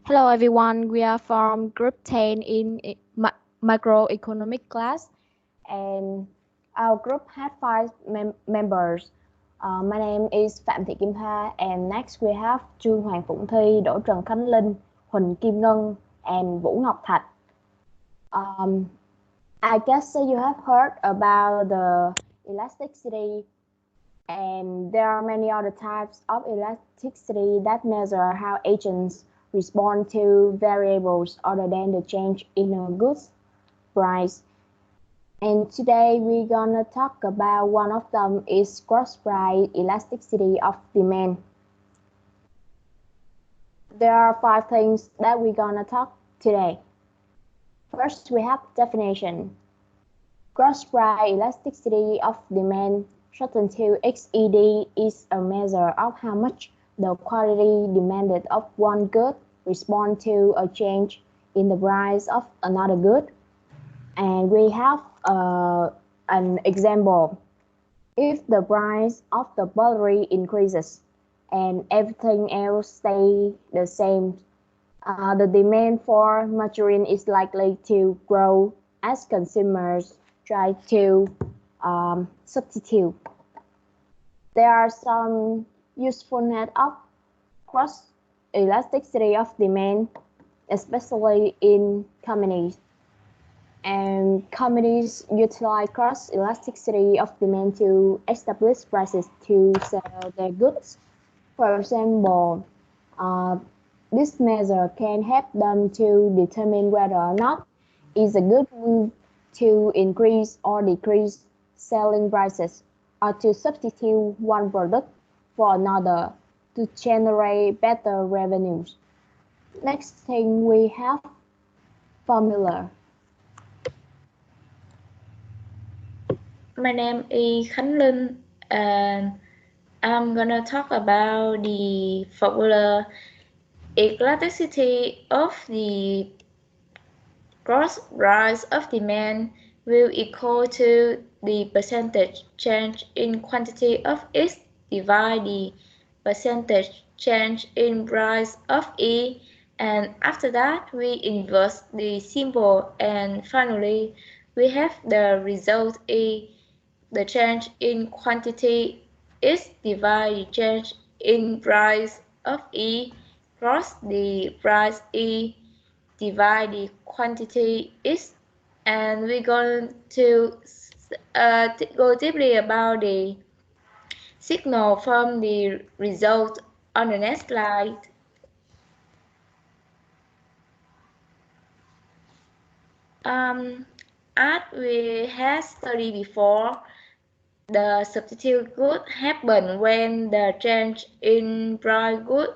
Hello everyone, we are from group 10 in microeconomic class and our group had five members. My name is Phạm Thị Kim Tha and next we have Trương Hoàng Phụng Thi, Đỗ Trần Khánh Linh, Huỳnh Kim Ngân and Vũ Ngọc Thạch. I guess you have heard about the elasticity and there are many other types of elasticity that measure how agents respond to variables other than the change in a goods price. And today we're gonna talk about one of them is cross price elasticity of demand. There are five things that we're gonna talk today. First, we have definition. Cross price elasticity of demand, shortened to XED, is a measure of how much the quantity demanded of one good respond to a change in the price of another good. And we have an example. If the price of the battery increases and everything else stays the same, the demand for margarine is likely to grow as consumers try to substitute. There are some usefulness of cross elasticity of demand, especially in companies. And companies utilize cross elasticity of demand to establish prices to sell their goods. For example, this measure can help them to determine whether or not it's a good move to increase or decrease selling prices, or to substitute one product for another to generate better revenues. Next thing we have formula. My name is Khánh Linh and I'm gonna talk about the formula elasticity of the gross price of demand will equal to the percentage change in quantity of X divided the percentage change in price of E, and after that we invert the symbol, and finally we have the result E. The change in quantity X divided the change in price of E cross the price E divide the quantity X, and we're going to go deeply about the signal from the result on the next slide. As we had studied before, the substitute good happen when the change in price good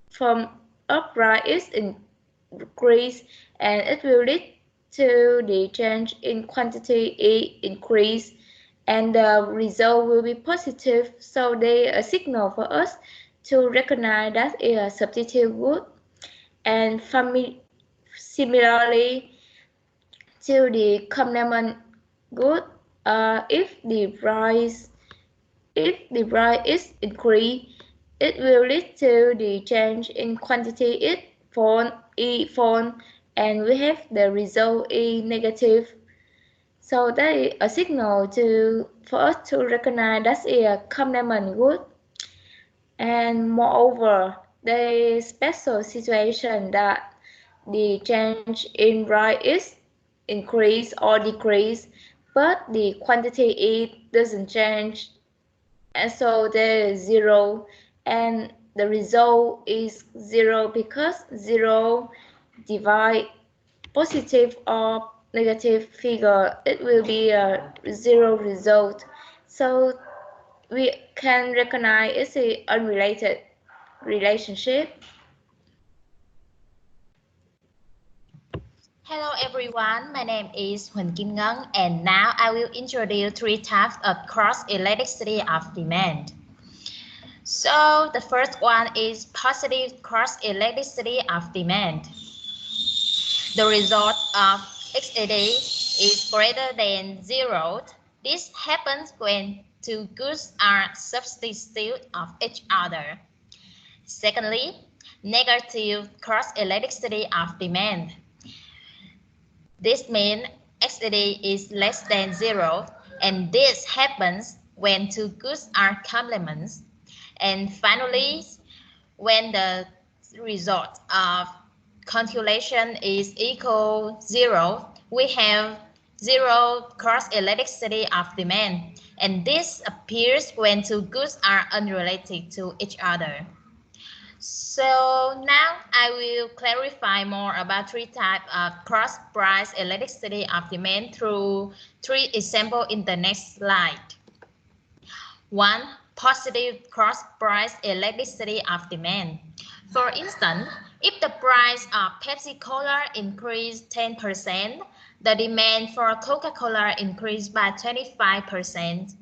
from up price is increase, and it will lead to the change in quantity E increase, and the result will be positive. So they are a signal for us to recognize that it is a substitute good. And similarly to the complement good, if the price is increased, it will lead to the change in quantity E fall, and we have the result E negative. So that is a signal for us to recognize that is a complement good. And moreover, there is special situation that the change in price is increase or decrease, but the quantity E doesn't change, and so there is zero, and the result is zero because zero divide positive or negative figure, it will be a zero result. So we can recognize it's an unrelated relationship. Hello everyone, my name is Huỳnh Kim Ngân, and now I will introduce three types of cross elasticity of demand. So the first one is positive cross elasticity of demand. The result of XAD is greater than 0. This happens when two goods are substitutes of each other. Secondly, negative cross elasticity of demand. This means XED is less than 0, and this happens when two goods are complements. And finally, when the result of calculation is equal 0, we have 0 cross elasticity of demand, and this appears when two goods are unrelated to each other. So now I will clarify more about three types of cross-price elasticity of demand through three examples in the next slide. 1. Positive cross-price elasticity of demand. For instance, if the price of Pepsi-Cola increased 10%, the demand for Coca-Cola increased by 25%.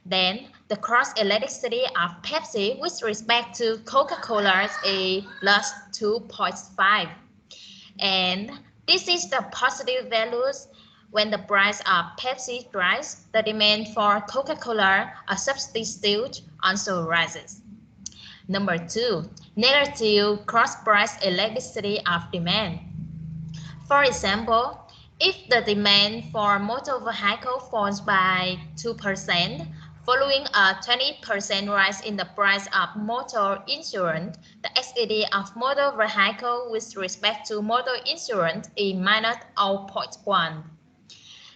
Then the cross elasticity of Pepsi with respect to Coca-Cola is plus 2.5. And this is the positive values. When the price of Pepsi rises, the demand for Coca-Cola, a substitute, also rises. Number 2, negative cross-price elasticity of demand. For example, if the demand for motor vehicle falls by 2%, following a 20% rise in the price of motor insurance, the XED of motor vehicle with respect to motor insurance is minus 0.1.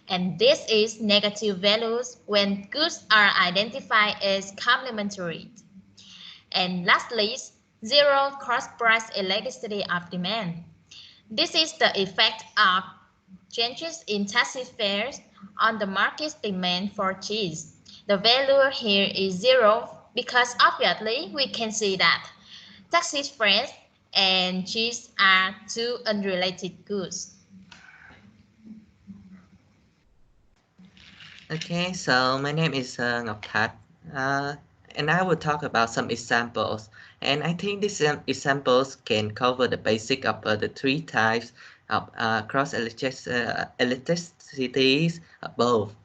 And this is negative values when goods are identified as complementary. And lastly, zero cross-price elasticity of demand. This is the effect of changes in taxi fares on the market's demand for cheese. The value here is 0 because obviously we can see that taxi fares and cheese are two unrelated goods. Okay, so my name is Ngọc Thạch, and I will talk about some examples. And I think these examples can cover the basic of the three types of cross elasticities above.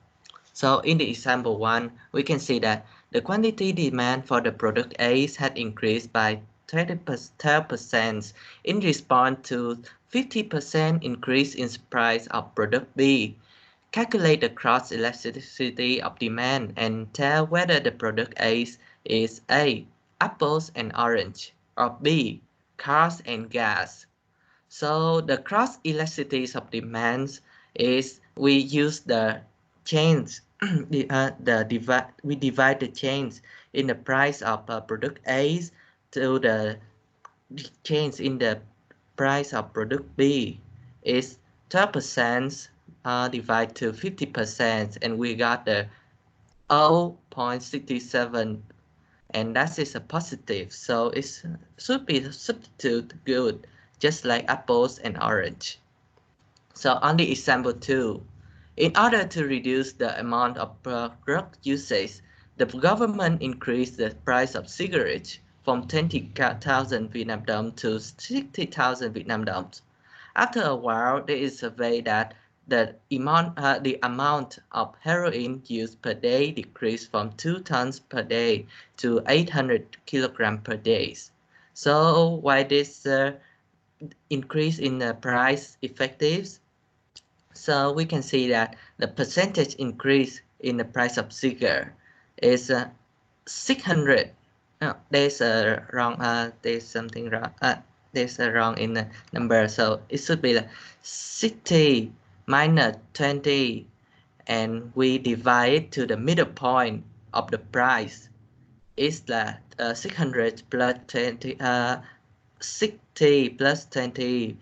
So in the example 1, we can see that the quantity demand for the product A had increased by 12% in response to 50% increase in price of product B. Calculate the cross elasticity of demand and tell whether the product A is A, apples and orange, or B, cars and gas. So the cross elasticities of demands is we use the change, we divide the change in the price of product A to the change in the price of product B is 12% divided to 50%, and we got the 0.67, and that is a positive, so it should be substitute good, just like apples and orange. So on the example 2, in order to reduce the amount of drug usage, the government increased the price of cigarettes from 20,000 Vietnam dong to 60,000 Vietnam dong. After a while, there is a way that the amount of heroin used per day decreased from 2 tons per day to 800 kilograms per day. So why this increase in the price effective? So we can see that the percentage increase in the price of cigar is 600. No, there's a wrong. There's something wrong. There's a wrong in the number, so it should be like 60 minus 20, and we divide to the middle point of the price. It's the 600 plus 20. 60 plus 20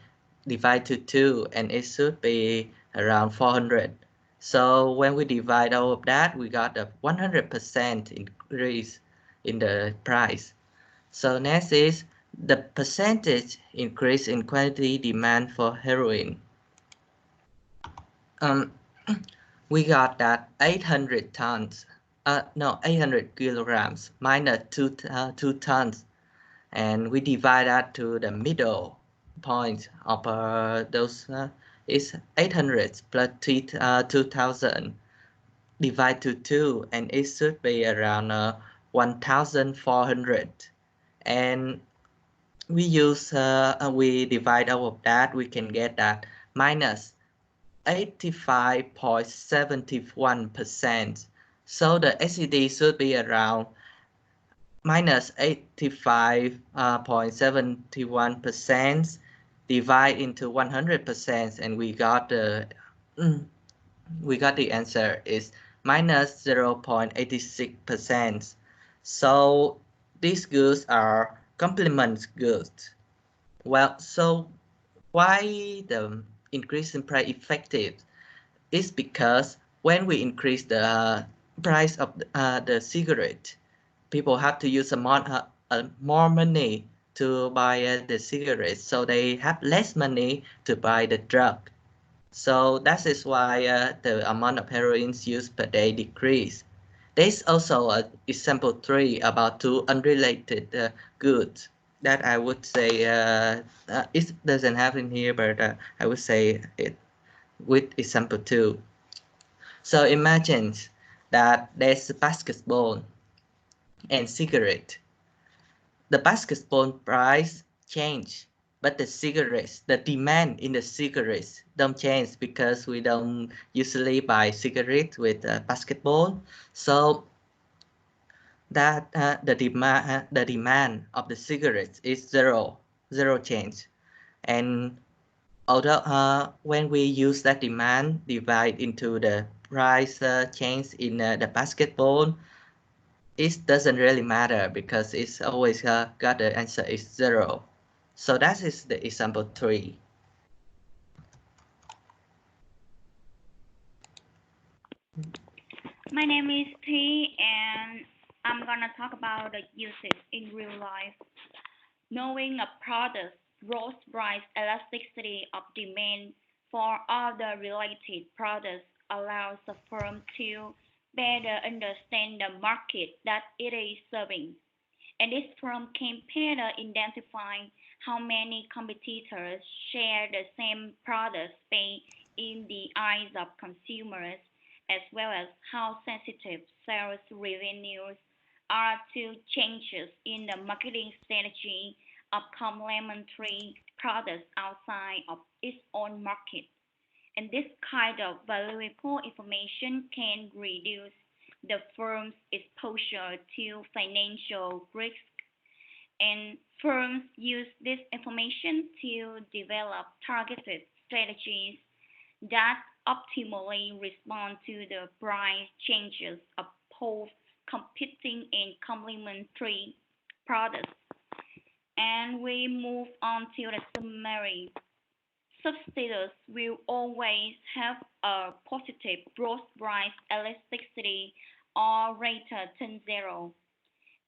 divided to 2, and it should be around 400. So when we divide all of that, we got a 100% increase in the price. So next is the percentage increase in quantity demand for heroin. We got that 800 tons, 800 kilograms minus 2 tons, and we divide that to the middle point of those is 800 plus 2000 divided to 2, and it should be around 1400. And we divide out of that, we can get that minus 85.71%. So the SED should be around minus 85.71% divide into 100%, and we got the answer is minus 0.86%. So these goods are complement goods. Well, so why the increase in price effective is because when we increase the price of the cigarette, people have to use more money to buy the cigarettes, so they have less money to buy the drug. So that is why the amount of heroin used per day decrease. There's also example 3 about two unrelated goods that I would say it doesn't have in here, but I would say it with example 2. So imagine that there's a basketball and cigarette. The basketball price change, but the cigarettes, the demand in the cigarettes don't change because we don't usually buy cigarettes with basketball. So that the demand of the cigarettes is zero change. And although when we use that demand divide into the price change in the basketball, it doesn't really matter because it's always got the answer is 0. So that is the example 3. My name is T, and I'm gonna talk about the usage in real life. Knowing a product's gross price elasticity of demand for other related products allows a firm to better understand the market that it is serving. And this firm can better identify how many competitors share the same product space in the eyes of consumers, as well as how sensitive sales revenues are to changes in the marketing strategy of complementary products outside of its own market. And this kind of valuable information can reduce the firm's exposure to financial risk, and firms use this information to develop targeted strategies that optimally respond to the price changes of both competing and complementary products. And we move on to the summary. Substitutes will always have a positive gross price elasticity or greater than zero,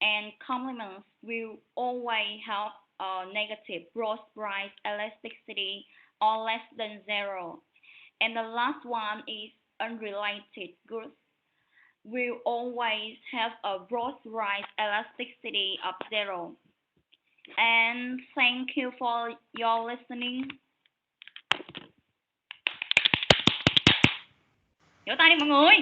and complements will always have a negative gross price elasticity or less than zero. And the last one is unrelated goods will always have a gross price elasticity of zero. And thank you for your listening. Vỗ tay đi mọi người.